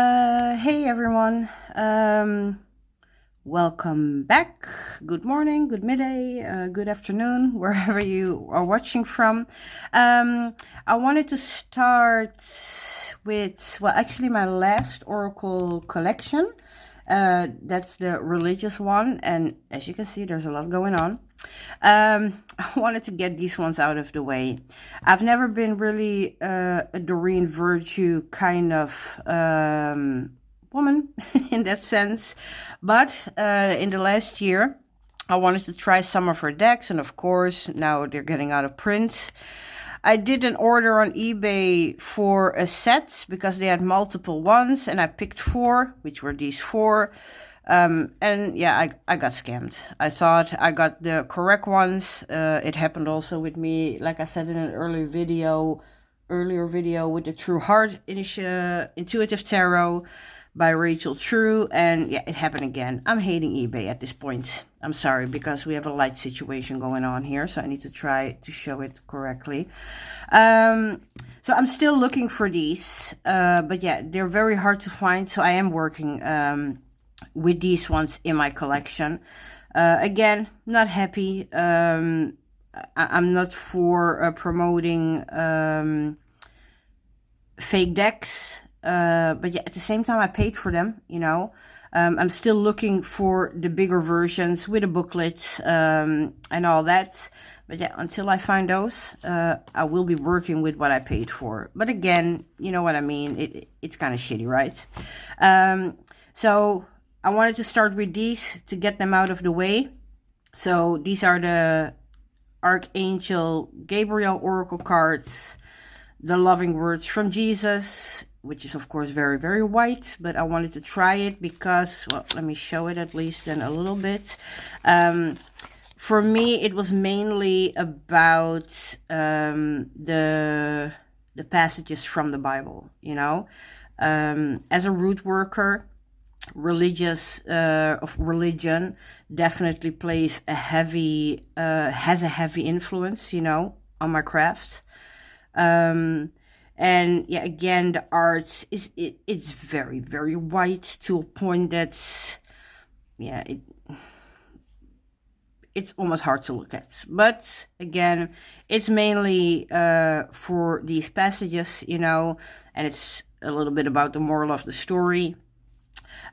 Hey everyone. Welcome back. Good morning, good midday, good afternoon, wherever you are watching from. I wanted to start with, well, actually my last Oracle collection. That's the religious one, and as you can see, there's a lot going on. I wanted to get these ones out of the way. I've never been really a Doreen Virtue kind of woman in that sense, but in the last year I wanted to try some of her decks, and of course now they're getting out of print. I did an order on eBay for a set because they had multiple ones, and I picked 4, which were these 4. And yeah, I got scammed. I thought I got the correct ones. It happened also with me, like I said in an earlier video with the True Heart Intuitive Tarot by Rachel True, and yeah, it happened again. I'm hating eBay at this point. I'm sorry, because we have a light situation going on here, so I need to try to show it correctly. So I'm still looking for these, but yeah, they're very hard to find, so I am working with these ones in my collection. Again, not happy. I'm not for promoting fake decks, but yeah, at the same time I paid for them, you know. I'm still looking for the bigger versions with a booklet and all that. But yeah, until I find those, I will be working with what I paid for. But again, you know what I mean, it's kind of shitty, right? So I wanted to start with these to get them out of the way. So these are the Archangel Gabriel Oracle cards, the Loving Words from Jesus, which is of course very, very white, but I wanted to try it because, well, let me show it at least then a little bit. For me, it was mainly about the passages from the Bible, you know. As a root worker, religion definitely plays a heavy has a heavy influence, you know, on my craft. And yeah, again, the art it's very, very white to a point that's, yeah, it's almost hard to look at. But again, it's mainly for these passages, you know, and it's a little bit about the moral of the story.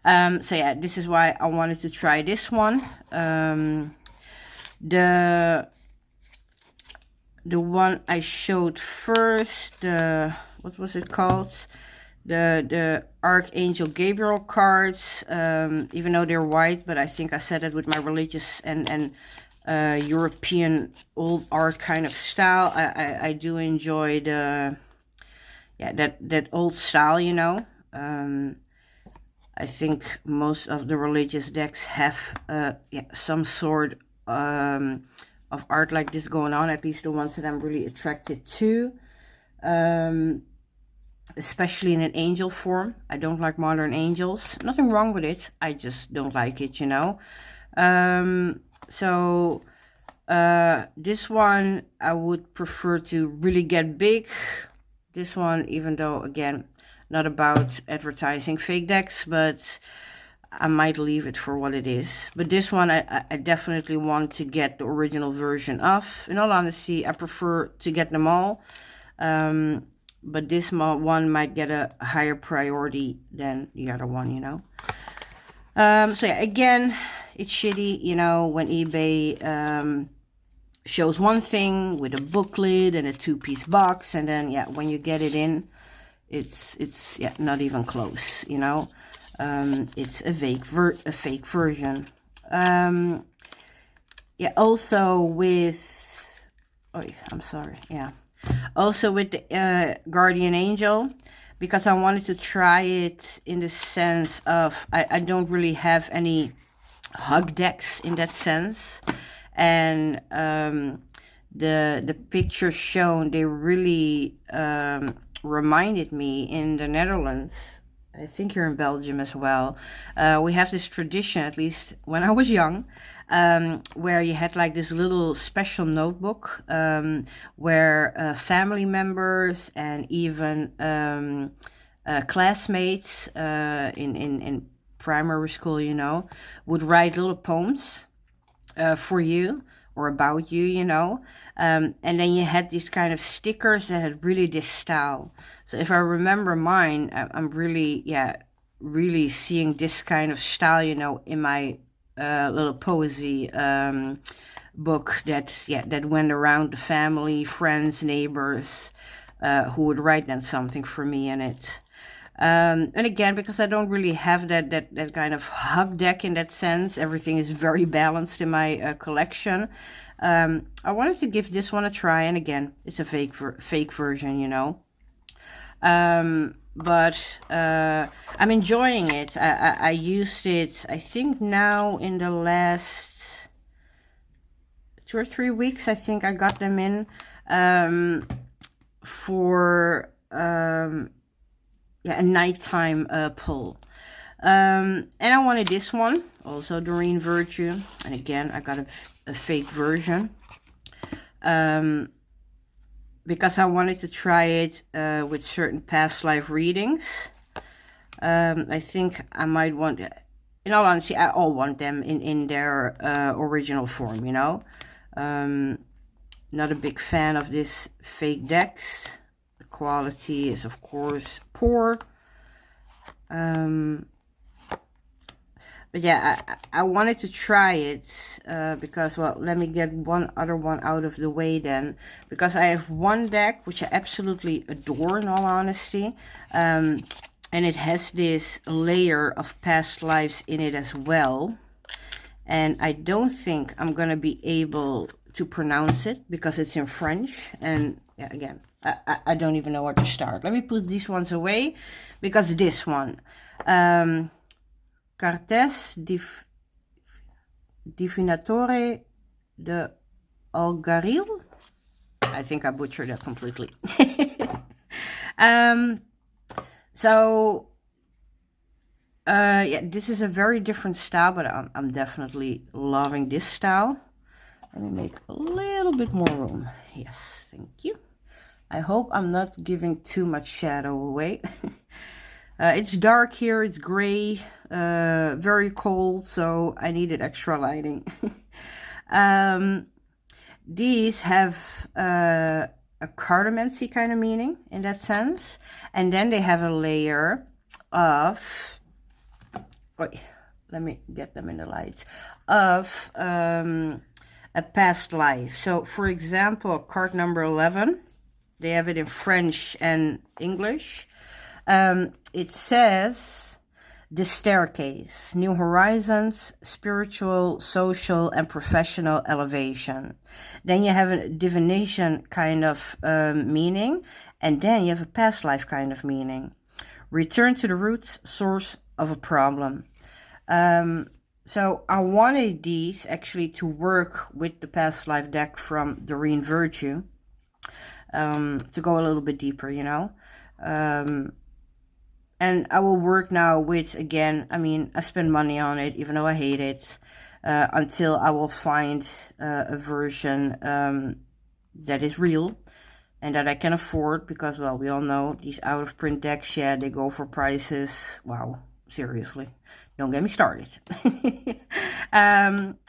So yeah, this is why I wanted to try this one. The one I showed first, what was it called? The Archangel Gabriel cards, even though they're white, but I think I said it with my religious and European old art kind of style. I do enjoy the, yeah, that old style, you know. I think most of the religious decks have yeah, some sort of art like this going on, at least the ones that I'm really attracted to, especially in an angel form. I don't like modern angels. Nothing wrong with it, I just don't like it, you know. So this one I would prefer to really get big. This one, even though again, not about advertising fake decks, but I might leave it for what it is. But this one I definitely want to get the original version of. In all honesty, I prefer to get them all. But this one might get a higher priority than the other one, you know. So yeah, again, it's shitty, you know, when eBay shows one thing with a booklet and a 2-piece box, and then yeah, when you get it in, it's yeah, not even close, you know. It's a fake version. Yeah, also with, oh, I'm sorry, yeah. Also with the Guardian Angel, because I wanted to try it in the sense of, I don't really have any hug decks in that sense. And the pictures shown, they really reminded me in the Netherlands. I think you're in Belgium as well. We have this tradition, at least when I was young, where you had like this little special notebook where family members and even classmates in primary school, you know, would write little poems for you or about you, you know. And then you had these kind of stickers that had really this style. So if I remember mine, I'm really, yeah, really seeing this kind of style, you know, in my little poesy book that, yeah, that went around the family, friends, neighbors, who would write then something for me in it. And again, because I don't really have that kind of hub deck in that sense, everything is very balanced in my collection. I wanted to give this one a try, and again, it's a fake version, you know. But I'm enjoying it. I used it, I think now in the last 2 or 3 weeks, I think I got them in for yeah, a nighttime pull. And I wanted this one, also Doreen Virtue, and again I got a fake version because I wanted to try it with certain past life readings. I think I might want, in all honesty, I all want them in their original form, you know. Not a big fan of this fake decks. The quality is of course poor. But yeah, I wanted to try it because, well, let me get one other one out of the way then. Because I have one deck which I absolutely adore, in all honesty. And it has this layer of past lives in it as well. And I don't think I'm going to be able to pronounce it because it's in French. And yeah, again, I don't even know where to start. Let me put these ones away because this one... Cartes Divinatoires de Algaril. I think I butchered that completely. So yeah, this is a very different style, but I'm definitely loving this style. Let me make a little bit more room. Yes, thank you. I hope I'm not giving too much shadow away. It's dark here, it's gray, very cold, so I needed extra lighting. These have a cartomancy kind of meaning in that sense. And then they have a layer of, wait, let me get them in the lights, of a past life. So for example, card number 11, they have it in French and English. It says, the staircase, new horizons, spiritual, social, and professional elevation. Then you have a divination kind of meaning, and then you have a past life kind of meaning. Return to the roots, source of a problem. So I wanted these actually to work with the past life deck from Doreen Virtue, to go a little bit deeper, you know. And I will work now with, again, I mean, I spend money on it, even though I hate it, until I will find a version that is real and that I can afford, because, well, we all know these out-of-print decks, yeah, they go for prices, wow, seriously, don't get me started.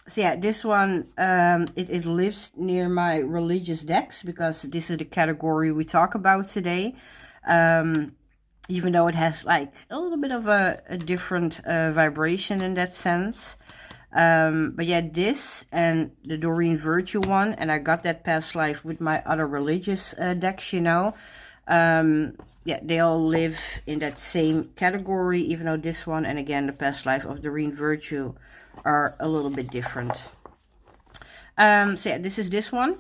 So yeah, this one, it lives near my religious decks, because this is the category we talk about today. Even though it has like a little bit of a different vibration in that sense. But yeah, this and the Doreen Virtue one, and I got that past life with my other religious decks, you know. Yeah, they all live in that same category, even though this one and again the past life of Doreen Virtue are a little bit different. So yeah, this is this one.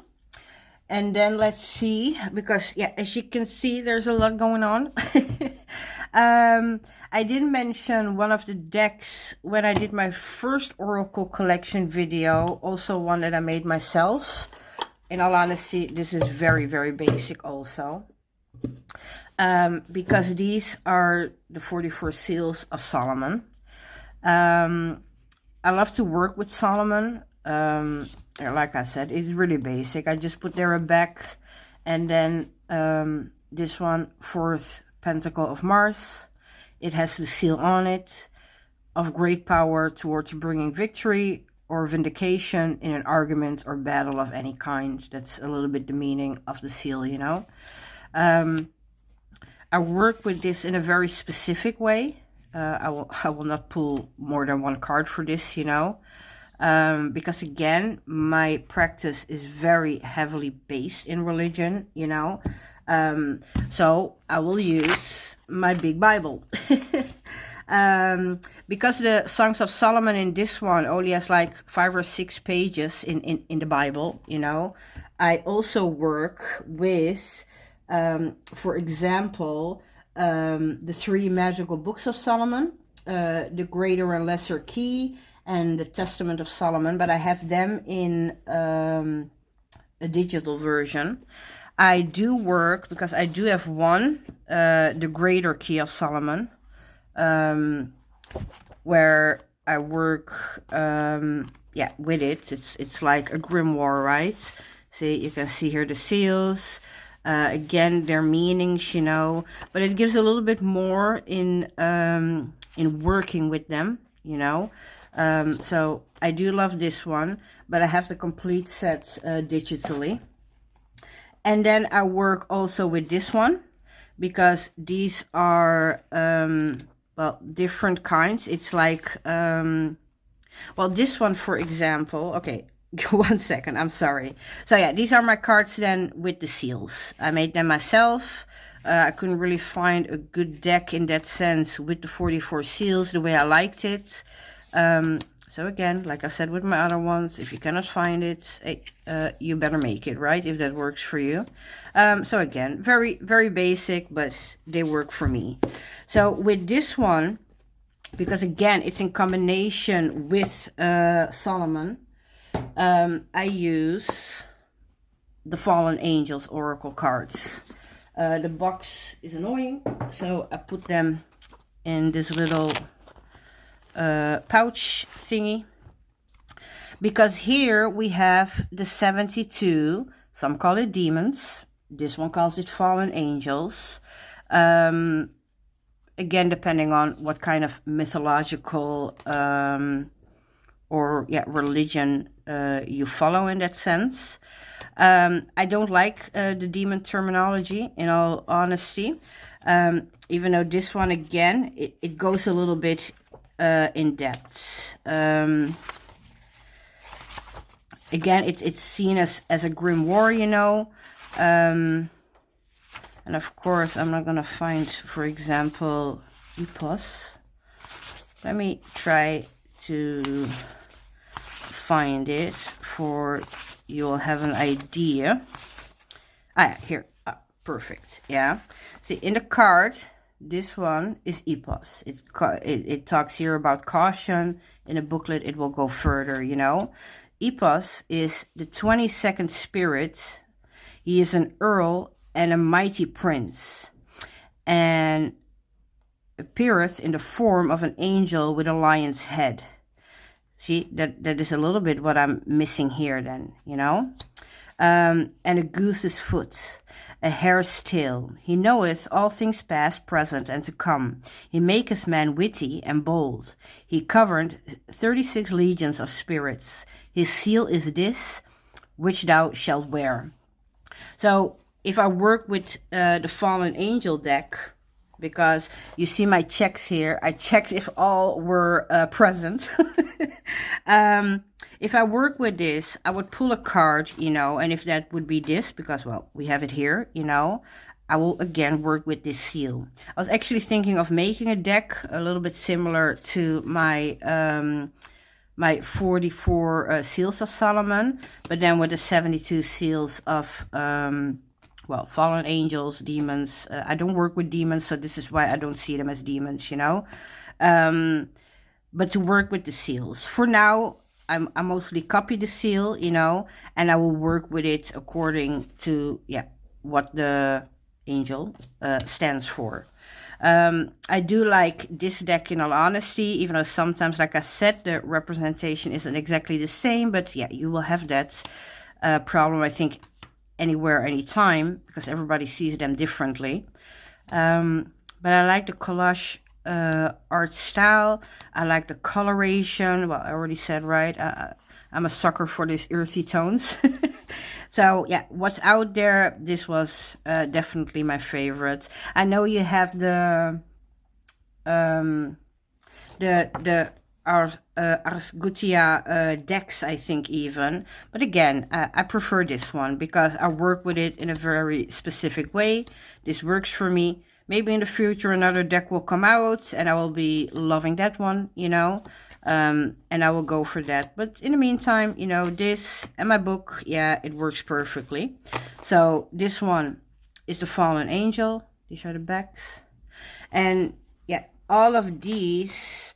And then let's see, because yeah, as you can see, there's a lot going on. I did mention one of the decks when I did my first Oracle collection video, also one that I made myself. In all honesty, this is very, very basic also. Because these are the 44 seals of Solomon. I love to work with Solomon. Like I said, it's really basic. I just put there a back, and then this one, fourth Pentacle of Mars. It has the seal on it of great power towards bringing victory or vindication in an argument or battle of any kind. That's a little bit the meaning of the seal, you know. I work with this in a very specific way. I will not pull more than one card for this, you know. Because again, my practice is very heavily based in religion, you know. So I will use my big Bible. Because the Songs of Solomon in this one only has like 5 or 6 pages in the Bible, you know. I also work with, for example, the 3 magical books of Solomon, the Greater and Lesser Key, and the Testament of Solomon, but I have them in a digital version. I do work, because I do have one, the Greater Key of Solomon, where I work, yeah, with it. It's like a grimoire, right? See, you can see here the seals. Again, their meanings, you know, but it gives a little bit more in working with them, you know. So I do love this one, but I have the complete set digitally. And then I work also with this one, because these are well, different kinds. It's like well, this one, for example, okay, 1 second, I'm sorry. So yeah, these are my cards then with the seals. I made them myself. I couldn't really find a good deck in that sense with the 44 seals the way I liked it. So again, like I said with my other ones, if you cannot find it, you better make it, right? If that works for you. So again, very, very basic, but they work for me. So with this one, because again, it's in combination with Solomon, I use the Fallen Angels Oracle cards. The box is annoying, so I put them in this little pouch thingy, because here we have the 72, some call it demons, this one calls it fallen angels, again depending on what kind of mythological or yeah, religion you follow in that sense. I don't like the demon terminology, in all honesty, even though this one again, it goes a little bit in depth. Again, it's seen as a grimoire, you know, and of course I'm not gonna find, for example, Epos. Let me try to find it for you'll have an idea. Ah, here, perfect. Yeah, see in the card, this one is Epos. It talks here about caution. In a booklet, it will go further, you know. Epos is the 22nd spirit. He is an earl and a mighty prince, and appeareth in the form of an angel with a lion's head. See, that is a little bit what I'm missing here then, you know. And a goose's foot, a hare's tail. He knoweth all things past, present, and to come. He maketh man witty and bold. He governed 36 legions of spirits. His seal is this, which thou shalt wear. So, if I work with the Fallen Angel deck, because you see my checks here, I checked if all were present. If I work with this, I would pull a card, you know, and if that would be this, because, well, we have it here, you know, I will again work with this seal. I was actually thinking of making a deck a little bit similar to my my 44 seals of Solomon, but then with the 72 seals of well, fallen angels, demons. I don't work with demons, so this is why I don't see them as demons, you know. But to work with the seals. For now, I mostly copy the seal, you know, and I will work with it according to, yeah, what the angel stands for. I do like this deck, in all honesty, even though sometimes, like I said, the representation isn't exactly the same, but yeah, you will have that problem, I think, anywhere, anytime, because everybody sees them differently. But I like the collage art style. I like the coloration. Well, I already said, right? I'm a sucker for these earthy tones. So yeah, what's out there, this was definitely my favorite. I know you have the Argutia decks, I think, even. But again, I prefer this one because I work with it in a very specific way. This works for me. Maybe in the future another deck will come out and I will be loving that one, you know. And I will go for that. But in the meantime, you know, this and my book, yeah, it works perfectly. So this one is the Fallen Angel. These are the backs. And yeah, all of these,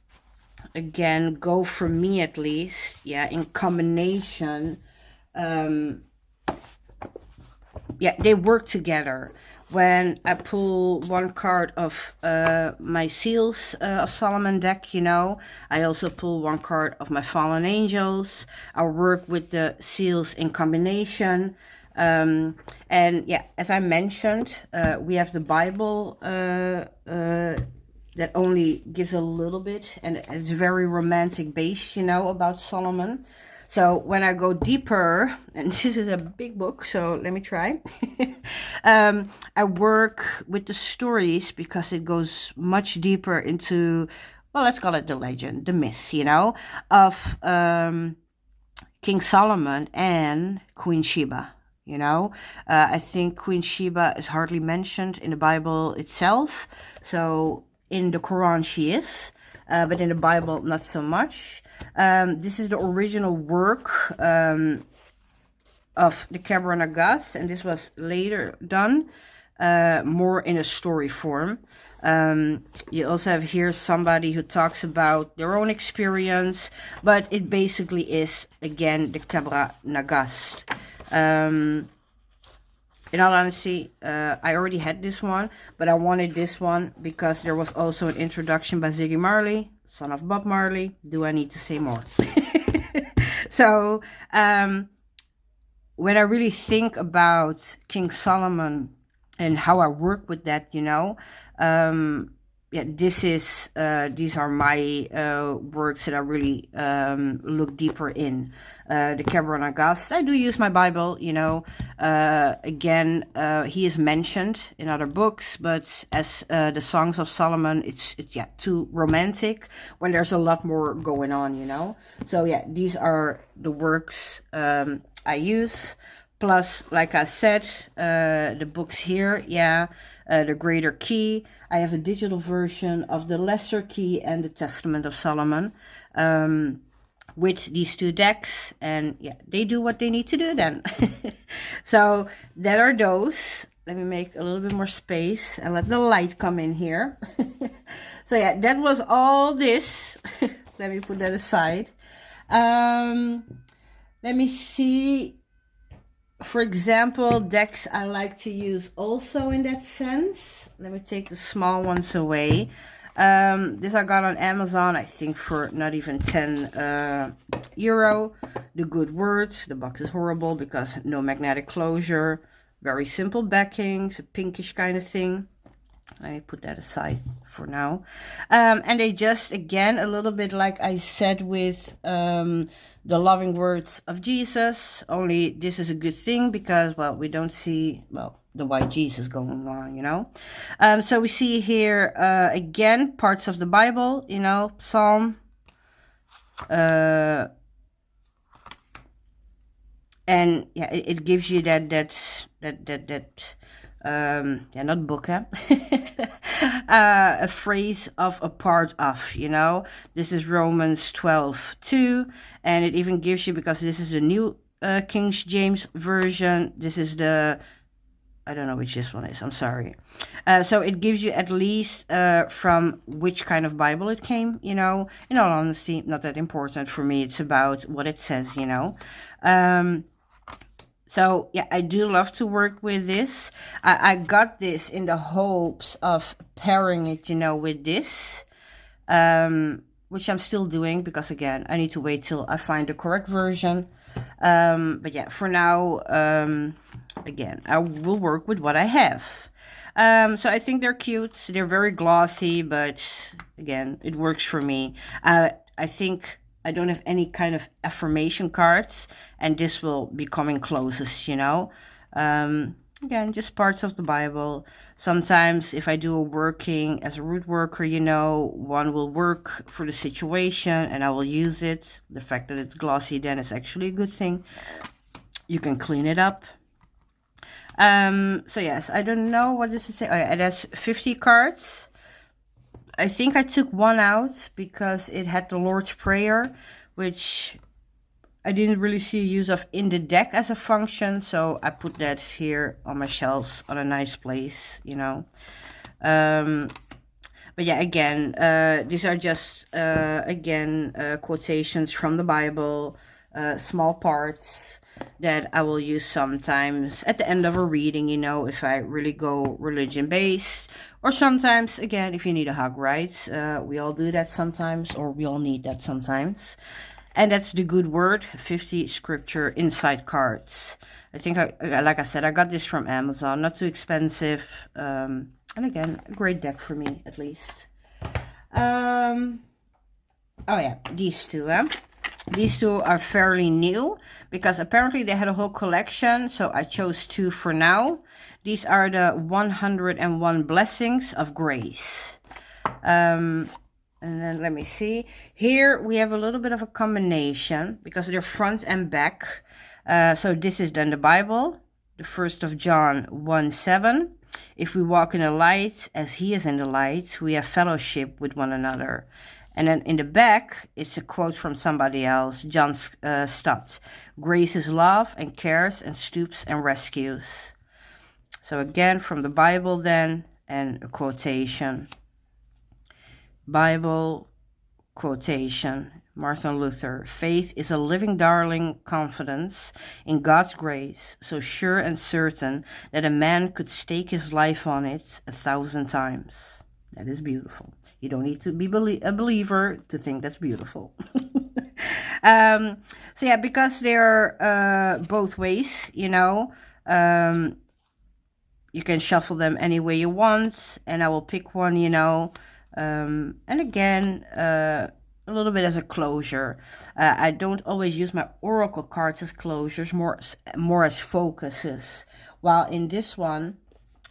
again, go for me at least, yeah, in combination. Yeah, they work together. When I pull one card of my Seals of Solomon deck, you know, I also pull one card of my Fallen Angels. I work with the Seals in combination. And yeah, as I mentioned, we have the Bible that only gives a little bit, and it's very romantic based, you know, about Solomon. So when I go deeper, and this is a big book, so let me try. I work with the stories because it goes much deeper into, well, let's call it the legend, the myth, you know, of King Solomon and Queen Sheba. You know, I think Queen Sheba is hardly mentioned in the Bible itself. So in the Quran she is, but in the Bible not so much. This is the original work of the Kabbalah Nagas, and this was later done more in a story form. You also have here somebody who talks about their own experience, but it basically is, again, the Kabbalah Nagas. In all honesty, I already had this one, but I wanted this one because there was also an introduction by Ziggy Marley, son of Bob Marley. Do I need to say more? So, when I really think about King Solomon and how I work with that, you know, yeah, these are my works that I really look deeper in. The Kabbalah Nagas, I do use my Bible, you know. Again, he is mentioned in other books, but as the Songs of Solomon, it's yeah, too romantic when there's a lot more going on, you know. So yeah, these are the works I use. Plus, like I said, the books here, yeah, the Greater Key. I have a digital version of the Lesser Key and the Testament of Solomon with these two decks. And yeah, they do what they need to do then. So that are those. Let me make a little bit more space and let the light come in here. So yeah, that was all this. Let me put that aside. Let me see. For example, decks I like to use also in that sense. Let me take the small ones away. This I got on Amazon, I think for not even 10 euro. The Good Words. The box is horrible because no magnetic closure. Very simple backing. It's a pinkish kind of thing. I put that aside for now. And they just, again, a little bit like I said with the loving words of Jesus. Only this is a good thing because, well, we don't see, well, the white Jesus going on, you know. So we see here, again, parts of the Bible, you know, Psalm. And yeah, it gives you yeah, not book, huh? A phrase of a part of, you know. This is Romans 12:2, and it even gives you, because this is the New King James Version. This is the, I don't know which this one is, I'm sorry. So it gives you at least from which kind of Bible it came, you know. In all honesty, not that important for me. It's about what it says, you know. So, yeah, I do love to work with this. I got this in the hopes of pairing it, you know, with this. Which I'm still doing because, again, I need to wait till I find the correct version. But, yeah, for now, again, I will work with what I have. So I think they're cute. They're very glossy, but again, it works for me. I think I don't have any kind of affirmation cards, and this will be coming closest, you know. Again, just parts of the Bible. Sometimes if I do a working as a root worker, you know, one will work for the situation and I will use it. The fact that it's glossy then is actually a good thing. You can clean it up. So yes, I don't know what this is saying. Oh, yeah, it has 50 cards. I think I took one out because it had the Lord's Prayer, which I didn't really see use of in the deck as a function, so I put that here on my shelves on a nice place, you know. But yeah, again, these are just, quotations from the Bible, small parts that I will use sometimes at the end of a reading, you know, if I really go religion-based. Or sometimes, again, if you need a hug, right? We all do that sometimes, or we all need that sometimes. And that's the good word, 50 scripture inside cards. I think, like I said, I got this from Amazon. Not too expensive. And again, a great deck for me, at least. Oh yeah, these two. These two are fairly new, because apparently they had a whole collection. So I chose two for now. These are the 101 Blessings of Grace. And then let me see. Here we have a little bit of a combination because they're front and back. So this is then the Bible, the 1st of John 1:7. If we walk in the light as he is in the light, we have fellowship with one another. And then in the back, it's a quote from somebody else, John Stott. Grace is love and cares and stoops and rescues. So again, from the Bible then, and a quotation. Bible quotation, Martin Luther. Faith is a living darling confidence in God's grace, so sure and certain that a man could stake his life on it 1,000 times. That is beautiful. You don't need to be a believer to think that's beautiful. So yeah, because they're both ways, you know, you can shuffle them any way you want, and I will pick one, you know. And again, a little bit as a closure. I don't always use my oracle cards as closures, more as focuses. While in this one,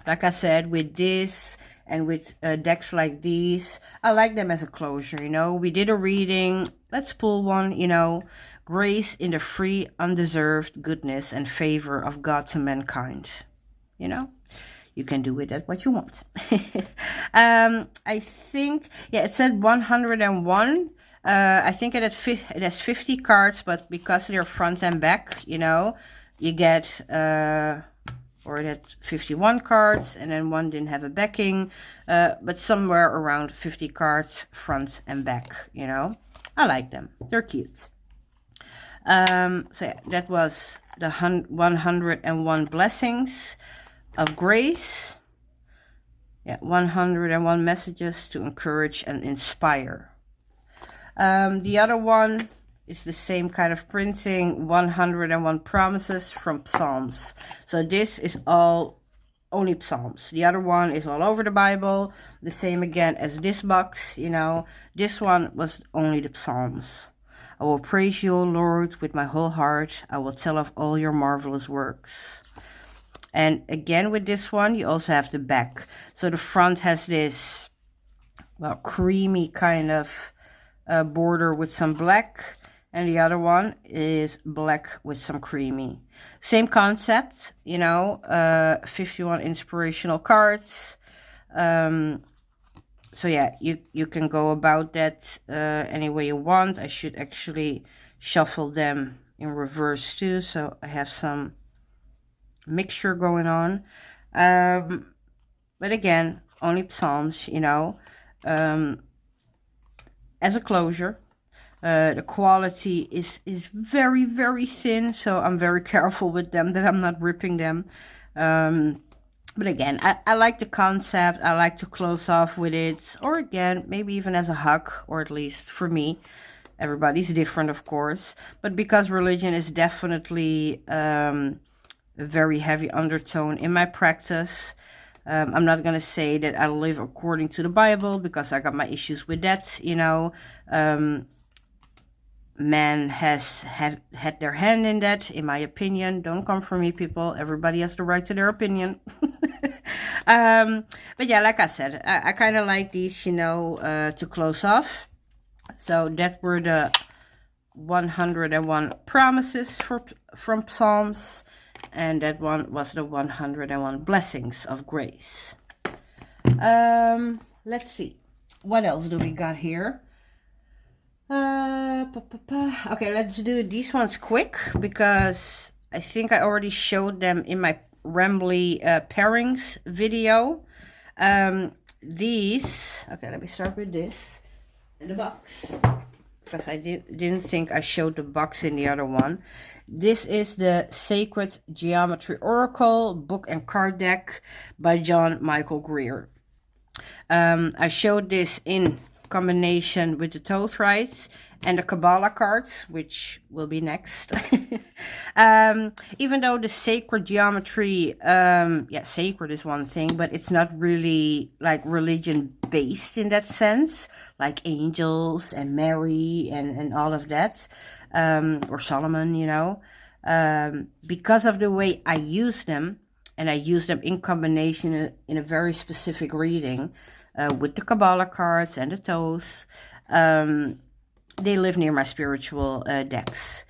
like I said, with this and with decks like these, I like them as a closure, you know. We did a reading, let's pull one, you know. Grace in the free, undeserved goodness and favor of God to mankind, you know. You can do with it what you want. I think, yeah, it said 101. I think it has 50 cards, but because they're front and back, you know, you get, or it had 51 cards, and then one didn't have a backing, but somewhere around 50 cards, front and back, you know. I like them. They're cute. So yeah, that was the 101 Blessings of Grace. Yeah, 101 messages to encourage and inspire. The other one is the same kind of printing, 101 promises from Psalms. So this is all only Psalms. The other one is all over the Bible, the same again as this box, you know. This one was only the Psalms. I will praise you, O Lord, with my whole heart. I will tell of all your marvelous works. And again, with this one, you also have the back. So the front has this, well, creamy kind of border with some black. And the other one is black with some creamy. Same concept, you know, 51 inspirational cards. So yeah, you can go about that any way you want. I should actually shuffle them in reverse too. So I have some mixture going on, but again, only Psalms, you know. As a closure, the quality is very, very thin, so I'm very careful with them that I'm not ripping them. But again, I like the concept. I like to close off with it, or again, maybe even as a hug, or at least for me. Everybody's different, of course, but because religion is definitely a very heavy undertone in my practice, I'm not going to say that I live according to the Bible, because I got my issues with that, you know. Man has had their hand in that, in my opinion. Don't come for me, people. Everybody has the right to their opinion. But yeah, like I said, I kind of like these, you know, to close off. So that were the 101 promises from Psalms, and that one was the 101 blessings of grace. Let's see, what else do we got here? Okay, let's do these ones quick, because I think I already showed them in my rambly pairings video. These, okay, let me start with this in the box, because I didn't think I showed the box in the other one. This is the Sacred Geometry Oracle book and card deck by John Michael Greer. I showed this in combination with the Thoth rites and the Kabbalah cards, which will be next. Even though the sacred geometry, yeah, sacred is one thing, but it's not really like religion based in that sense, like angels and Mary and all of that, or Solomon, you know, because of the way I use them, and I use them in combination in a very specific reading, with the Kabbalah cards and the Thoth. They live near my spiritual decks.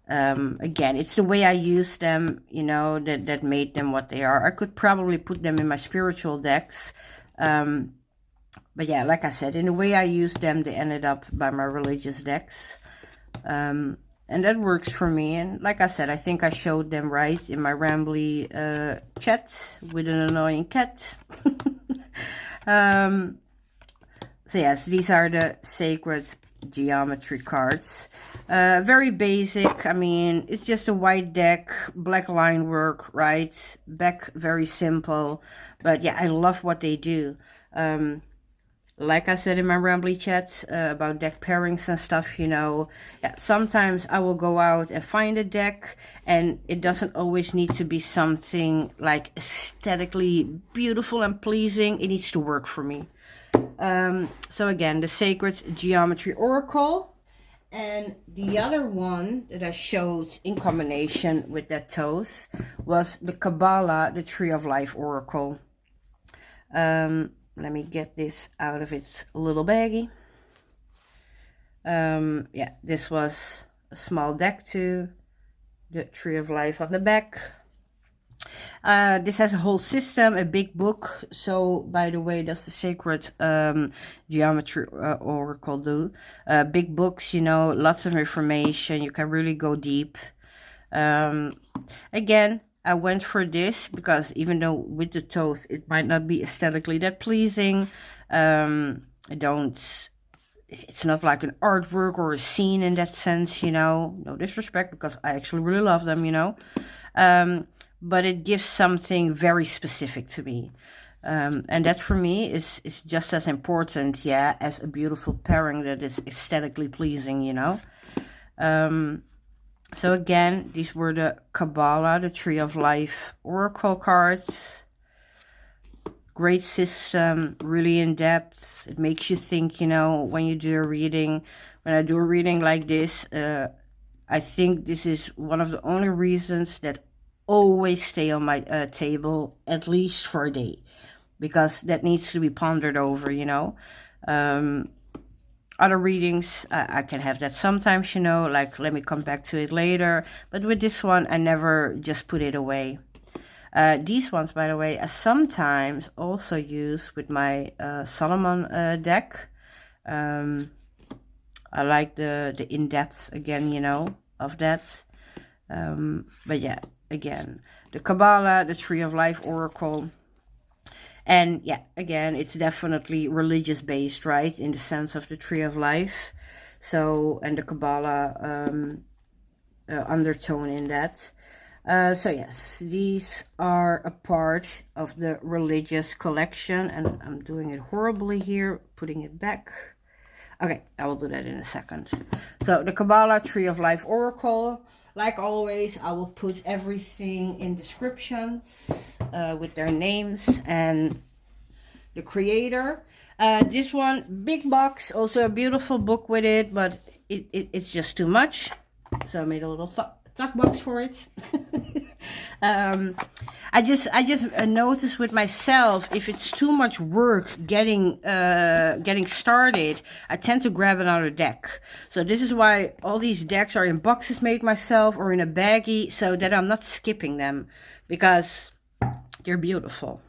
Again, it's the way I use them, you know, that made them what they are. I could probably put them in my spiritual decks. But yeah, like I said, in the way I use them, they ended up by my religious decks. And that works for me. And like I said, I think I showed them right in my rambly chat with an annoying cat. So yes, these are the Sacred Geometry cards. Very basic. I mean, it's just a white deck, black line work, right? Back very simple. But yeah, I love what they do. Like I said in my rambly chats about deck pairings and stuff, you know, yeah, sometimes I will go out and find a deck, and it doesn't always need to be something like aesthetically beautiful and pleasing. It needs to work for me. So again, the Sacred Geometry Oracle, and the other one that I showed in combination with that Thoth was the Kabbalah, the Tree of Life Oracle. Let me get this out of its little baggie. Yeah, this was a small deck too. The Tree of Life on the back. This has a whole system, a big book. So, by the way, that's the Sacred Geometry Oracle do. Big books, you know, lots of information. You can really go deep. Again, I went for this because even though with the Thoth it might not be aesthetically that pleasing, it's not like an artwork or a scene in that sense, you know, no disrespect, because I actually really love them, you know, but it gives something very specific to me, and that for me is just as important, yeah, as a beautiful pairing that is aesthetically pleasing, you know. So again, these were the Kabbalah, the Tree of Life Oracle cards. Great system, really in depth. It makes you think, you know, when you do a reading. When I do a reading like this, I think this is one of the only reasons that always stay on my table, at least for a day. Because that needs to be pondered over, you know. Other readings, I can have that sometimes, you know, like let me come back to it later. But with this one, I never just put it away. These ones, by the way, I sometimes also use with my Solomon deck. I like the in-depth, again, you know, of that. But yeah, again, the Kabbalah, the Tree of Life Oracle. And yeah, again, it's definitely religious based, right? In the sense of the Tree of Life. So, and the Kabbalah undertone in that. So yes, these are a part of the religious collection. And I'm doing it horribly here, putting it back. Okay, I will do that in a second. So the Kabbalah Tree of Life Oracle. Like always, I will put everything in descriptions. with their names and the creator. This one, big box, also a beautiful book with it, but it's just too much. So I made a little tuck box for it. I just noticed with myself, if it's too much work getting started, I tend to grab another deck. So this is why all these decks are in boxes made myself or in a baggie, so that I'm not skipping them, because they're beautiful.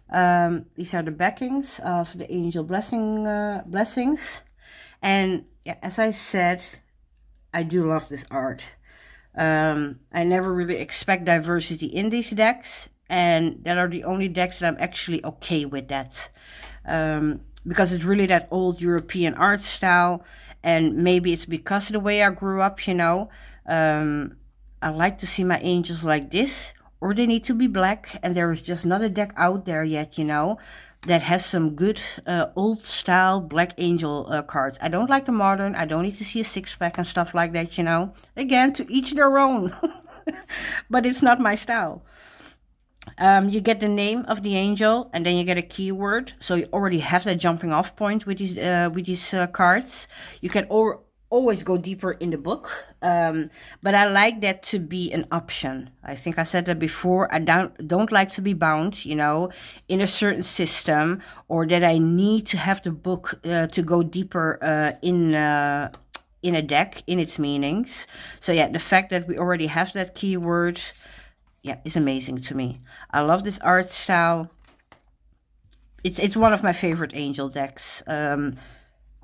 These are the backings of the angel blessings, and yeah, as I said, I do love this art. I never really expect diversity in these decks, and that are the only decks that I'm actually okay with that, because it's really that old European art style, and maybe it's because of the way I grew up, you know. I like to see my angels like this, or they need to be black, and there is just not a deck out there yet, you know, that has some good old style black angel cards. I don't like the modern. I don't need to see a six-pack and stuff like that, you know. Again, to each their own. But it's not my style. You get the name of the angel, and then you get a keyword. So you already have that jumping off point with these cards. You can always go deeper in the book, but I like that to be an option. I think I said that before. I don't like to be bound, you know, in a certain system, or that I need to have the book to go deeper in a deck, in its meanings. So yeah, the fact that we already have that keyword, yeah, is amazing to me. I love this art style. It's one of my favorite angel decks.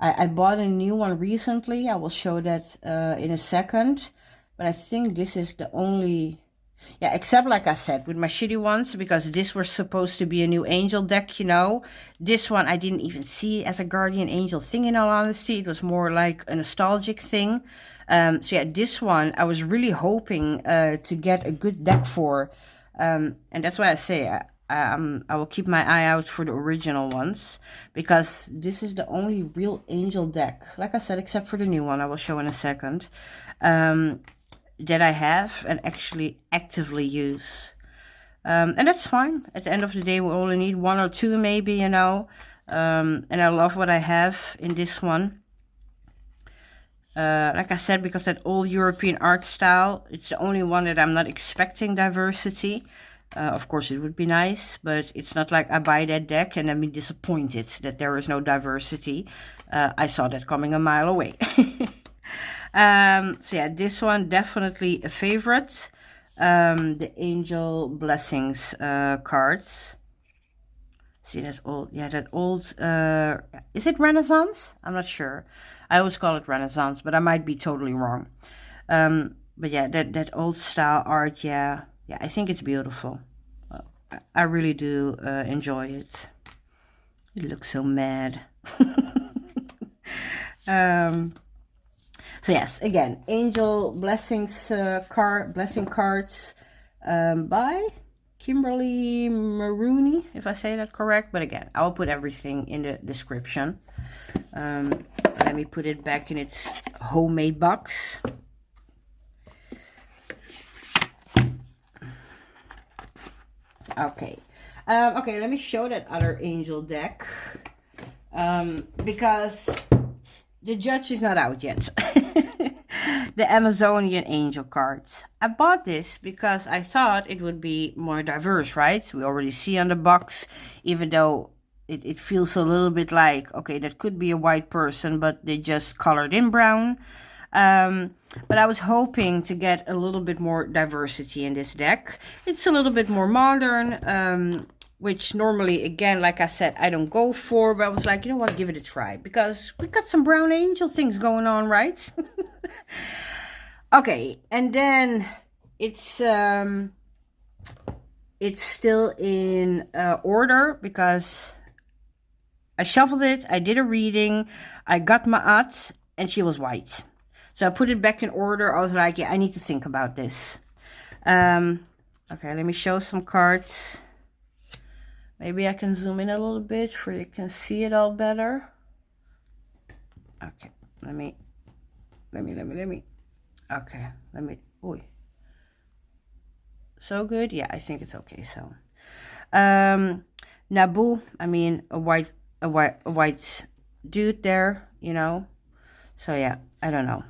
I bought a new one recently. I will show that in a second. But I think this is the only... Yeah, except like I said, with my shitty ones, because this was supposed to be a new angel deck, you know. This one I didn't even see as a guardian angel thing, in all honesty. It was more like a nostalgic thing. So yeah, this one I was really hoping to get a good deck for. And that's why I say I will keep my eye out for the original ones, because this is the only real angel deck, like I said, except for the new one I will show in a second, that I have and actually actively use. And that's fine. At the end of the day, we only need one or two maybe, you know. And I love what I have in this one. Like I said, because that old European art style, it's the only one that I'm not expecting diversity. Of course, it would be nice, but it's not like I buy that deck and then be disappointed that there is no diversity. I saw that coming a mile away. So yeah, this one definitely a favorite. The Angel Blessings cards. See that old, yeah, that old, is it Renaissance? I'm not sure. I always call it Renaissance, but I might be totally wrong. But yeah, that old style art, yeah, I think it's beautiful. I really do enjoy it. It looks so mad. So yes, again, Angel Blessings blessing cards by Kimberly Marooney, if I say that correct. But again, I will put everything in the description. Let me put it back in its homemade box. Okay. Okay, let me show that other angel deck. Because the judge is not out yet. The Amazonian angel cards. I bought this because I thought it would be more diverse, right? We already see on the box, even though it feels a little bit like, okay, that could be a white person, but they just colored in brown. But I was hoping to get a little bit more diversity in this deck. It's a little bit more modern, which normally, again, like I said, I don't go for, but I was like, you know what, give it a try, because we got some brown angel things going on, right? Okay, and then it's still in order, because I shuffled it, I did a reading, I got my aunt, and she was white. So I put it back in order. I was like, yeah, I need to think about this. Okay, let me show some cards. Maybe I can zoom in a little bit so you can see it all better. Okay, let me. Okay, let me. Ooh. So good? Yeah, I think it's okay. So, Nabu, I mean, a white dude there, you know. So yeah, I don't know.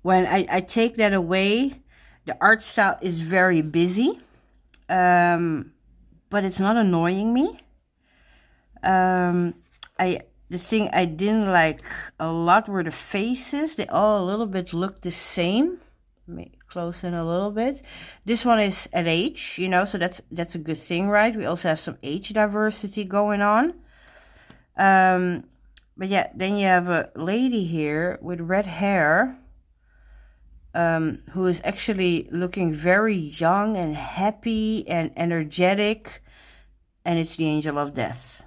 When I take that away, the art style is very busy, but it's not annoying me. The thing I didn't like a lot were the faces. They all a little bit look the same. Let me close in a little bit. This one is at age, you know, so that's a good thing, right? We also have some age diversity going on. But yeah, then you have a lady here with red hair, who is actually looking very young and happy and energetic, and it's the Angel of Death.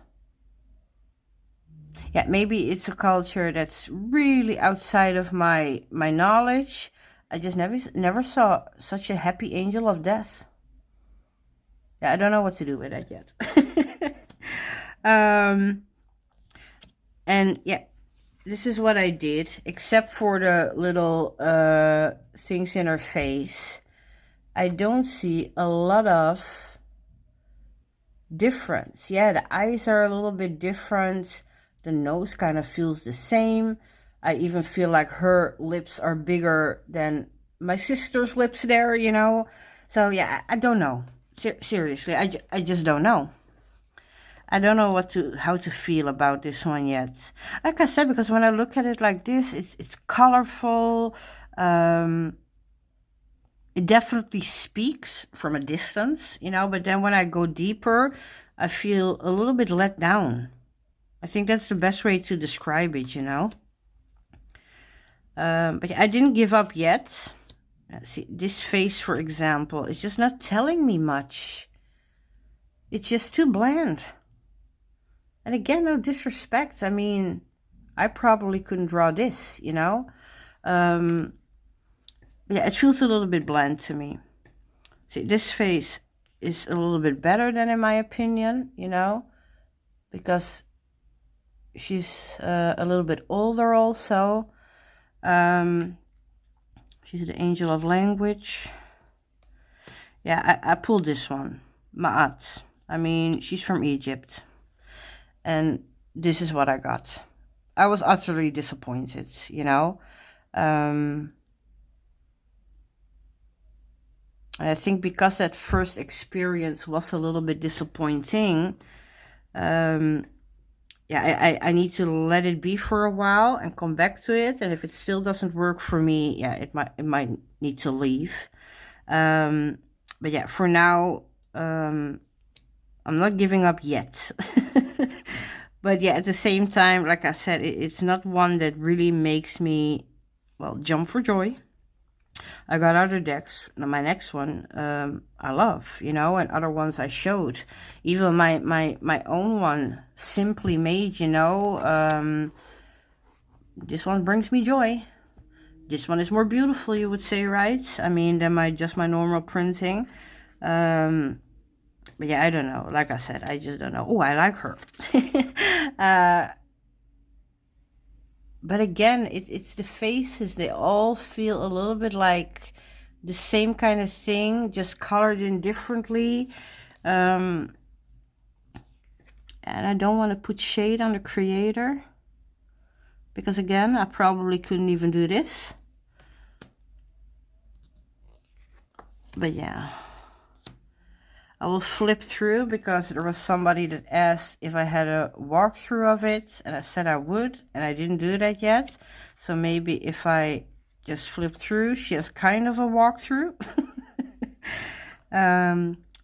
Yeah, maybe it's a culture that's really outside of my knowledge. I just never saw such a happy Angel of Death. Yeah, I don't know what to do with that yet. And yeah, this is what I did, except for the little things in her face. I don't see a lot of difference. Yeah, the eyes are a little bit different. The nose kind of feels the same. I even feel like her lips are bigger than my sister's lips there, you know. So yeah, I don't know. Seriously, I just don't know. I don't know how to feel about this one yet. Like I said, because when I look at it like this, it's colorful. It definitely speaks from a distance, you know. But then when I go deeper, I feel a little bit let down. I think that's the best way to describe it, you know. But I didn't give up yet. See, this face, for example, is just not telling me much. It's just too bland. And again, no disrespect. I mean, I probably couldn't draw this, you know. Yeah, it feels a little bit bland to me. See, this face is a little bit better than in my opinion, you know, because she's a little bit older also. She's the Angel of Language. Yeah, I pulled this one. Ma'at. I mean, she's from Egypt. And this is what I got. I was utterly disappointed, you know. And I think because that first experience was a little bit disappointing, yeah, I need to let it be for a while and come back to it. And if it still doesn't work for me, yeah, it might need to leave. But yeah, for now, I'm not giving up yet. But yeah, at the same time, like I said, it's not one that really makes me, well, jump for joy. I got other decks. Now my next one, I love, you know, and other ones I showed. Even my own one, Simply Made, you know. This one brings me joy. This one is more beautiful, you would say, right? I mean, than my normal printing. But yeah, I don't know. Like I said, I just don't know. Oh, I like her. But again, it's the faces. They all feel a little bit like the same kind of thing, just colored in differently. And I don't want to put shade on the creator, because again, I probably couldn't even do this. But yeah, I will flip through, because there was somebody that asked if I had a walkthrough of it, and I said I would, and I didn't do that yet. So maybe if I just flip through, she has kind of a walkthrough.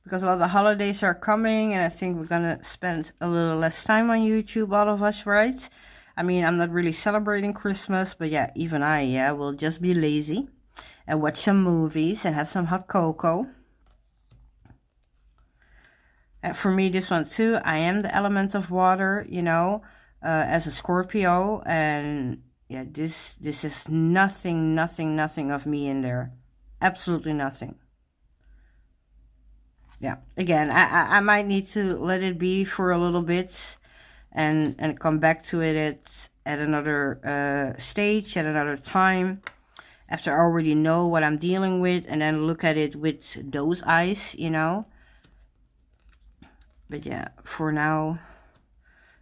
Because all the holidays are coming, and I think we're gonna spend a little less time on YouTube, all of us, right? I mean, I'm not really celebrating Christmas, but yeah, even I will just be lazy and watch some movies and have some hot cocoa. For me, this one too, I am the element of water, you know, as a Scorpio, and yeah, this is nothing of me in there. Absolutely nothing. Yeah, again, I might need to let it be for a little bit and come back to it at another stage, at another time. after I already know what I'm dealing with, and then look at it with those eyes, you know. But yeah, for now,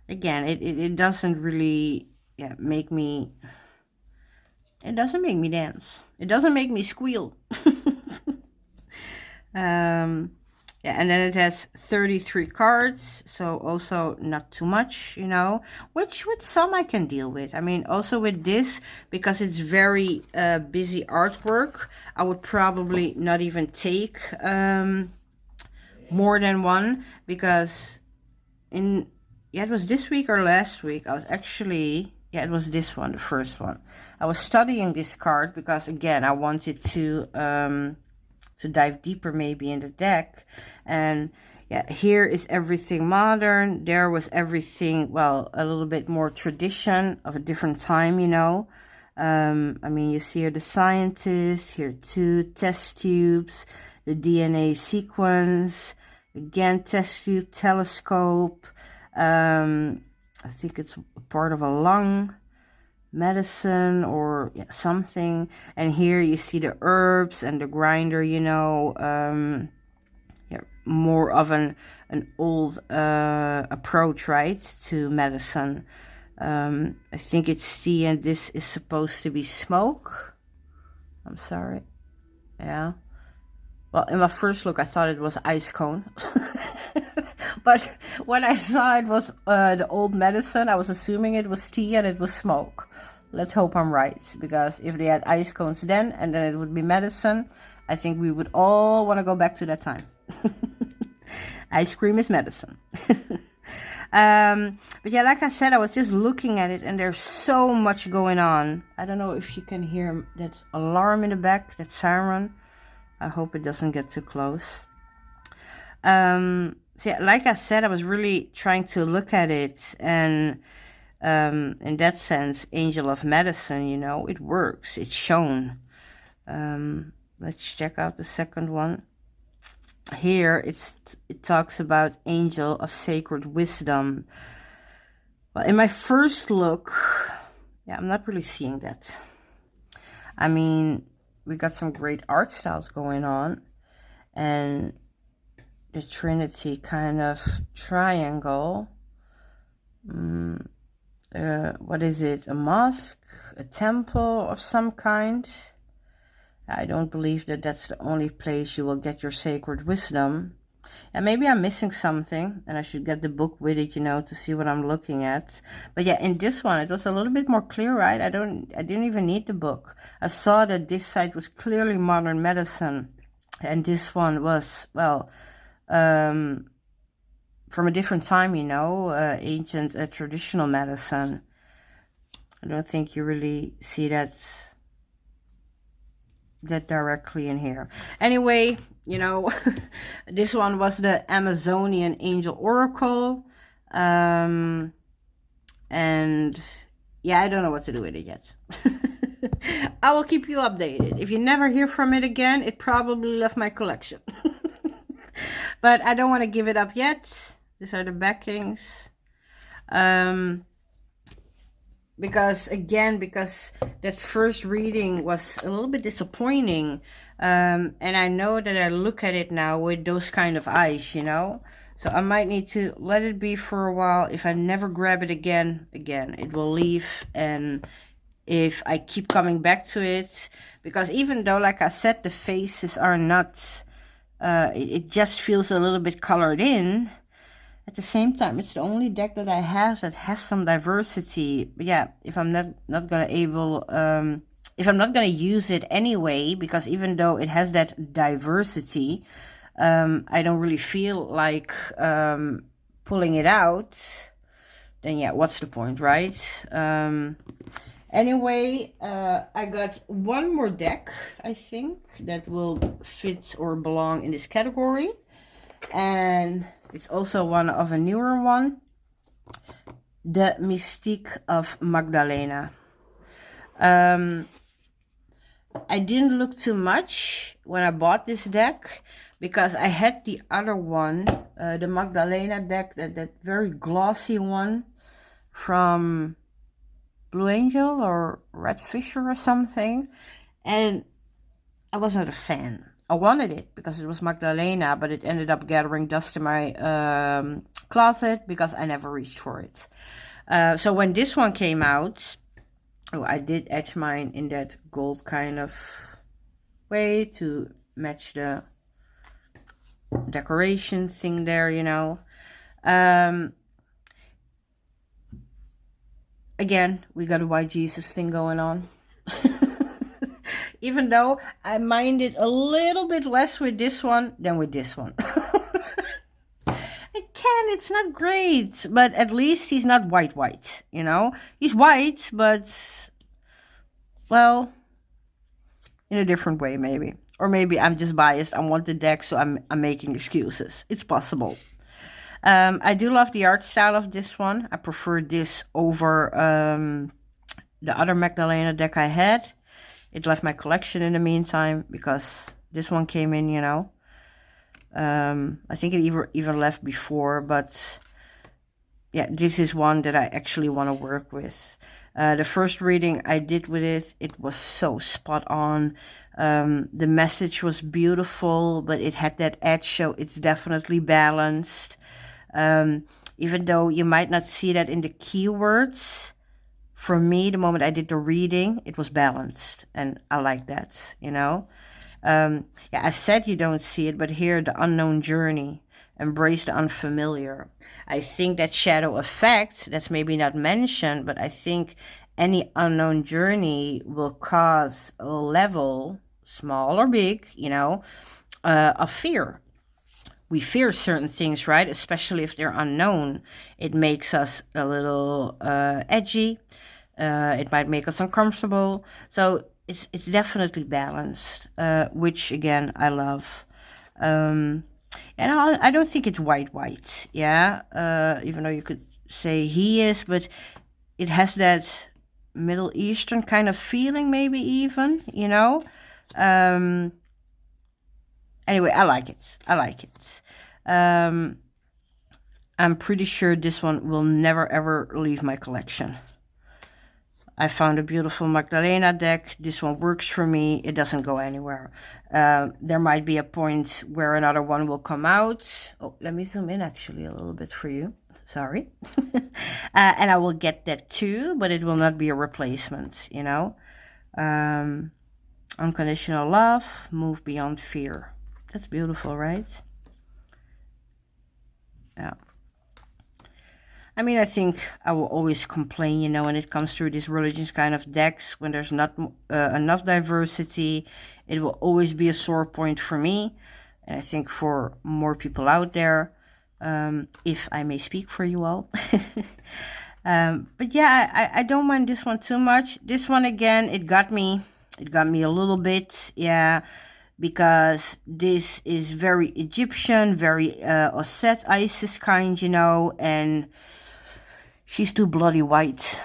again, it doesn't really, yeah, make me, it doesn't make me dance. It doesn't make me squeal. Yeah, and then it has 33 cards, so also not too much, you know, which with some I can deal with. I mean, also with this, because it's very busy artwork, I would probably not even take more than one, because in, yeah, it was this week or last week, I was actually, yeah, it was this one, the first one. I was studying this card because, again, I wanted to dive deeper maybe in the deck. And yeah, here is everything modern. There was everything, well, a little bit more tradition of a different time, you know. I mean, you see here the scientist, here too, test tubes, the DNA sequence, again, test tube, telescope. I think it's part of a lung, medicine, or yeah, something. And here you see the herbs and the grinder, you know. Yeah, more of an old approach, right, to medicine. I think it's tea, and this is supposed to be smoke. I'm sorry. Yeah. Well, in my first look, I thought it was ice cone. But when I saw it was the old medicine, I was assuming it was tea and it was smoke. Let's hope I'm right, because if they had ice cones then, and then it would be medicine, I think we would all want to go back to that time. Ice cream is medicine. But yeah, like I said, I was just looking at it, and there's so much going on. I don't know if you can hear that alarm in the back, that siren. I hope it doesn't get too close. So yeah, like I said, I was really trying to look at it, and in that sense, Angel of Medicine, you know, it works. It's shown. Let's check out the second one. Here it talks about Angel of Sacred Wisdom. Well, in my first look, yeah, I'm not really seeing that. I mean, we got some great art styles going on, and the Trinity kind of triangle. What is it? A mosque? A temple of some kind? I don't believe that that's the only place you will get your sacred wisdom. And maybe I'm missing something, and I should get the book with it, you know, to see what I'm looking at. But yeah, in this one, it was a little bit more clear, right? I didn't even need the book. I saw that this side was clearly modern medicine, and this one was, well, from a different time, you know, ancient traditional medicine. I don't think you really see that directly in here. Anyway, you know, this one was the Amazonian Angel Oracle. And yeah, I don't know what to do with it yet. I will keep you updated. If you never hear from it again, it probably left my collection. But I don't want to give it up yet. These are the backings. Because that first reading was a little bit disappointing. And I know that I look at it now with those kind of eyes, you know. So I might need to let it be for a while. If I never grab it again, it will leave. And if I keep coming back to it, because even though, like I said, the faces are not, it just feels a little bit colored in. At the same time, it's the only deck that I have that has some diversity. But yeah, if I'm not gonna use it anyway, because even though it has that diversity, I don't really feel like pulling it out. Then yeah, what's the point, right? Anyway, I got one more deck, I think, that will fit or belong in this category. And it's also one of a newer one, the Mystique of Magdalene. I didn't look too much when I bought this deck, because I had the other one, the Magdalena deck, that very glossy one from Blue Angel or Red Fisher or something. And I was not a fan. I wanted it because it was Magdalena, but it ended up gathering dust in my closet because I never reached for it. So when this one came out, oh, I did etch mine in that gold kind of way to match the decoration thing there, you know. Again, we got a white Jesus thing going on. Even though I mind it a little bit less with this one than with this one. Again, it's not great, but at least he's not white, you know. He's white, but, well, in a different way maybe. Or maybe I'm just biased. I want the deck, so I'm making excuses. It's possible. I do love the art style of this one. I prefer this over the other Magdalena deck I had. It left my collection in the meantime because this one came in, you know. I think it even left before, but yeah, this is one that I actually want to work with. The first reading I did with it, it was so spot on. The message was beautiful, but it had that edge, so it's definitely balanced. Even though you might not see that in the keywords, for me, the moment I did the reading, it was balanced, and I like that, you know. Yeah, I said you don't see it, but here, the unknown journey, embrace the unfamiliar. I think that shadow effect, that's maybe not mentioned, but I think any unknown journey will cause a level, small or big, you know, of fear. We fear certain things, right? Especially if they're unknown. It makes us a little edgy. It might make us uncomfortable. So it's definitely balanced, which again I love. And I don't think it's white. Yeah, even though you could say he is, but it has that Middle Eastern kind of feeling, maybe even, you know. Anyway, I like it. I'm pretty sure this one will never ever leave my collection. I found a beautiful Magdalena deck. This one works for me. It doesn't go anywhere. There might be a point where another one will come out. Oh, let me zoom in actually a little bit for you. Sorry. And I will get that too, but it will not be a replacement, you know. Unconditional love, move beyond fear. That's beautiful, right? Yeah. I mean, I think I will always complain, you know, when it comes to these religious kind of decks, when there's not enough diversity, it will always be a sore point for me. And I think for more people out there, if I may speak for you all. But yeah, I don't mind this one too much. This one, again, it got me a little bit, yeah, because this is very Egyptian, very Osset Isis kind, you know, and she's too bloody white.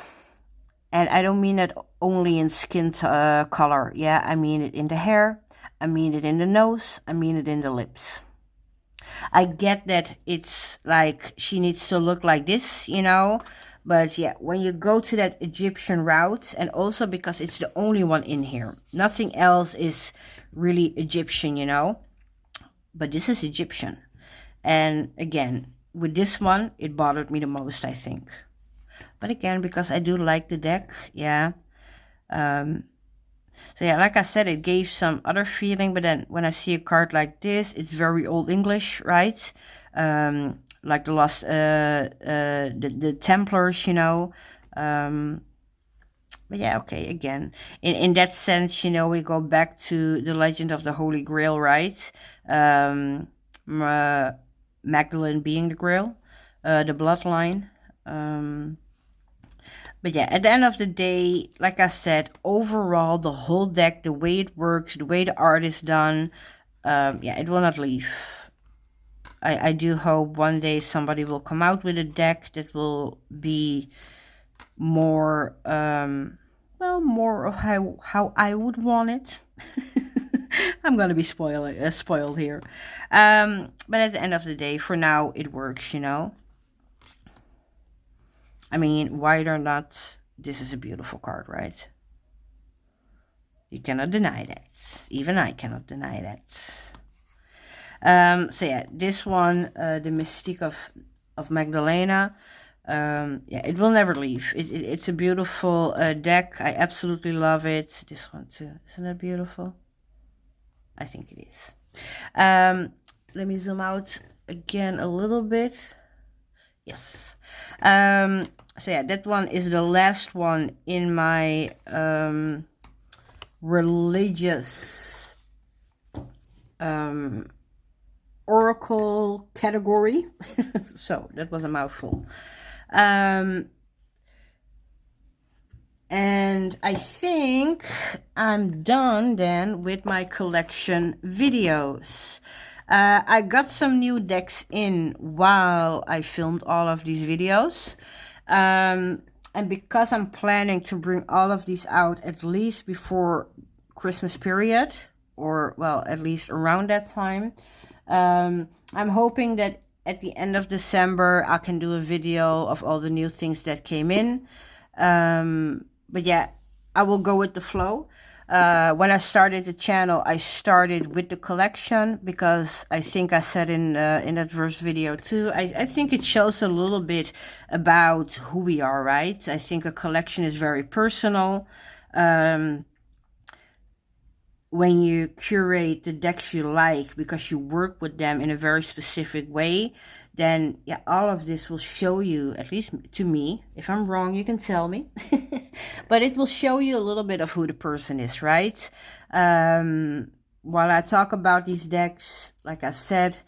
And I don't mean it only in skin color. Yeah, I mean it in the hair. I mean it in the nose. I mean it in the lips. I get that it's like she needs to look like this, you know. But yeah, when you go to that Egyptian route, and also because it's the only one in here. Nothing else is really Egyptian, you know. But this is Egyptian. And again, with this one, it bothered me the most, I think. But again, because I do like the deck, yeah. So yeah, like I said, it gave some other feeling, but then when I see a card like this, it's very Old English, right? Like the lost, the Templars, you know. But yeah, okay, again, in that sense, you know, we go back to the legend of the Holy Grail, right? Magdalene being the Grail, the bloodline. But yeah, at the end of the day, like I said, overall, the whole deck, the way it works, the way the art is done, yeah, it will not leave. I do hope one day somebody will come out with a deck that will be more, well, more of how I would want it. I'm gonna be spoiled here. But at the end of the day, for now, it works, you know. I mean, white or not, this is a beautiful card, right? You cannot deny that. Even I cannot deny that. So yeah, this one, the Mystique of Magdalena. Yeah, it will never leave. It's a beautiful deck. I absolutely love it. This one too. Isn't it beautiful? I think it is. Let me zoom out again a little bit. Yes. So yeah, that one is the last one in my religious oracle category. So that was a mouthful. And I think I'm done then with my collection videos. I got some new decks in while I filmed all of these videos. And because I'm planning to bring all of these out at least before Christmas period, or well, at least around that time, I'm hoping that at the end of December I can do a video of all the new things that came in. But yeah, I will go with the flow. When I started the channel, I started with the collection because I think I said in that first video too, I think it shows a little bit about who we are, right? I think a collection is very personal. When you curate the decks you like because you work with them in a very specific way, then yeah, all of this will show you, at least to me, if I'm wrong, you can tell me, but it will show you a little bit of who the person is, right? While I talk about these decks, like I said,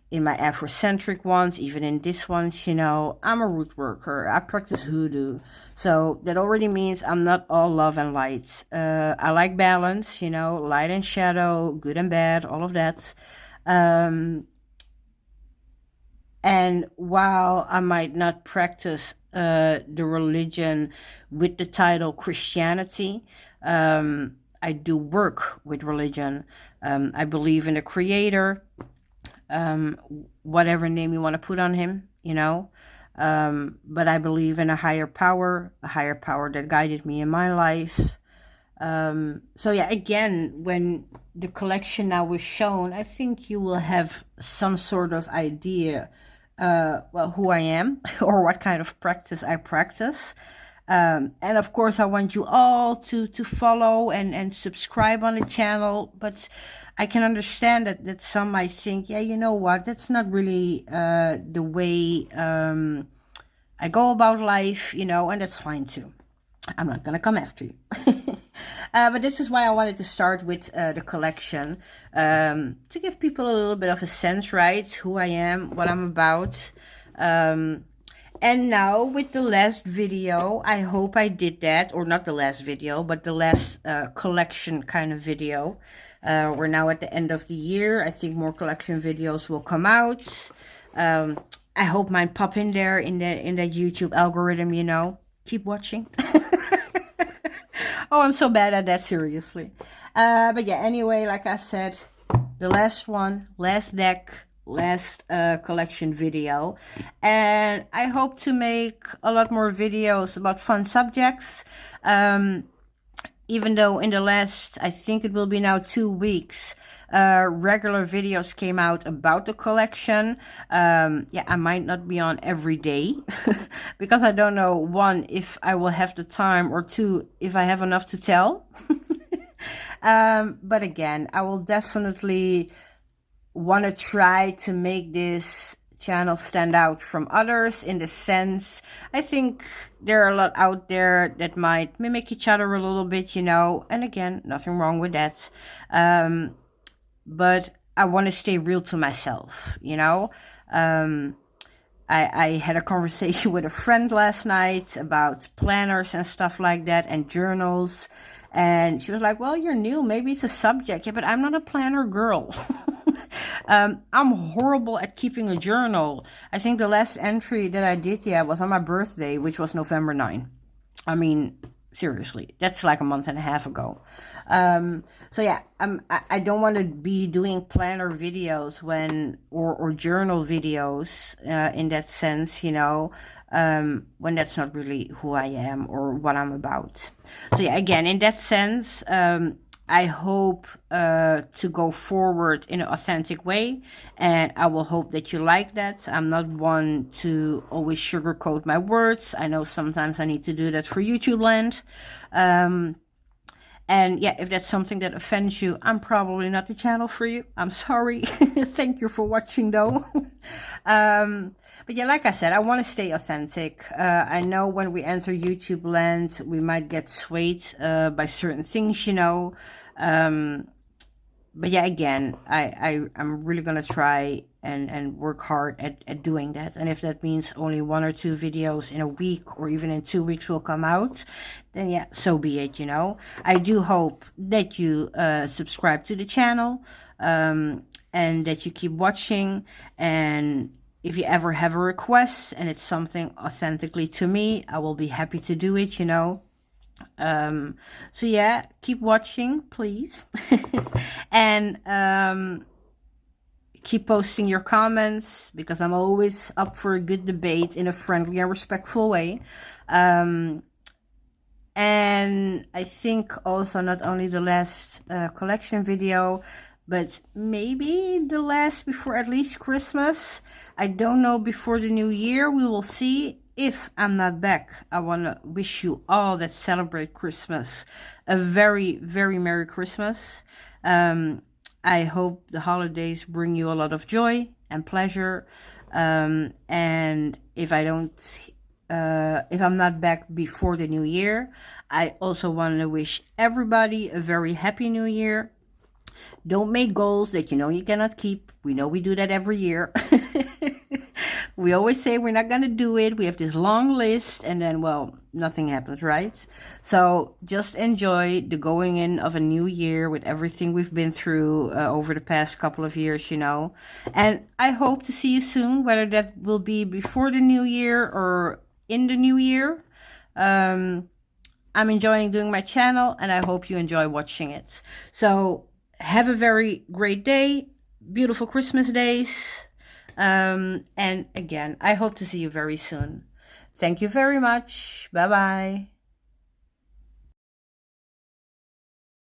in my Afrocentric ones, even in this ones, you know, I'm a root worker. I practice hoodoo. So that already means I'm not all love and light. I like balance, you know, light and shadow, good and bad, all of that. And while I might not practice the religion with the title Christianity, I do work with religion. I believe in the Creator, whatever name you want to put on him, you know. But I believe in a higher power that guided me in my life. So yeah, again, when the collection now is shown, I think you will have some sort of idea, well, who I am or what kind of practice I practice. And of course, I want you all to follow and subscribe on the channel. But I can understand that some might think, yeah, you know what, that's not really the way I go about life, you know, and that's fine too. I'm not going to come after you. But this is why I wanted to start with the collection, to give people a little bit of a sense, right? Who I am, what I'm about. And now with the last video, I hope I did that, or not the last video, but the last collection kind of video. We're now at the end of the year. I think more collection videos will come out. I hope mine pop in there in that YouTube algorithm, you know. Keep watching. Oh, I'm so bad at that, seriously. But yeah, anyway, like I said, the last one, last deck, last collection video. And I hope to make a lot more videos about fun subjects. Even though in the last, I think it will be now 2 weeks, regular videos came out about the collection. Yeah, I might not be on every day because I don't know, one, if I will have the time, or two, if I have enough to tell. But again, I will definitely want to try to make this channel stand out from others, in the sense, I think there are a lot out there that might mimic each other a little bit, you know, and again, nothing wrong with that. But I want to stay real to myself, you know. I had a conversation with a friend last night about planners and stuff like that, and journals, and she was like, well, you're new, maybe it's a subject. Yeah, but I'm not a planner girl. I'm horrible at keeping a journal. I think the last entry that I did, yeah, was on my birthday, which was November 9. I mean, seriously, that's like a month and a half ago. So yeah, I don't want to be doing planner videos or journal videos, in that sense, you know, when that's not really who I am or what I'm about. So yeah, again, in that sense, I hope to go forward in an authentic way, and I will hope that you like that. I'm not one to always sugarcoat my words. I know sometimes I need to do that for YouTube land. And yeah, if that's something that offends you, I'm probably not the channel for you. I'm sorry. Thank you for watching though. But yeah, like I said, I want to stay authentic. I know when we enter YouTube land, we might get swayed by certain things, you know. But yeah, again, I'm really gonna try and work hard at doing that. And if that means only 1 or 2 videos in a week or even in 2 weeks will come out, then yeah, so be it, you know. I do hope that you subscribe to the channel, and that you keep watching. And if you ever have a request and it's something authentically to me, I will be happy to do it, you know. So yeah, keep watching, please. And keep posting your comments, because I'm always up for a good debate in a friendly and respectful way. And I think also not only the last collection video, but maybe the last before at least Christmas. I don't know, before the new year, we will see. If I'm not back, I want to wish you all that celebrate Christmas a very, very Merry Christmas. I hope the holidays bring you a lot of joy and pleasure. And if I don't, if I'm not back before the new year, I also want to wish everybody a very happy new year. Don't make goals that you know you cannot keep. We know we do that every year. We always say we're not going to do it. We have this long list and then, well, nothing happens, right? So just enjoy the going in of a new year with everything we've been through over the past couple of years, you know. And I hope to see you soon, whether that will be before the new year or in the new year. I'm enjoying doing my channel, and I hope you enjoy watching it. So have a very great day. Beautiful Christmas days. And again, I hope to see you very soon. Thank you very much. Bye bye.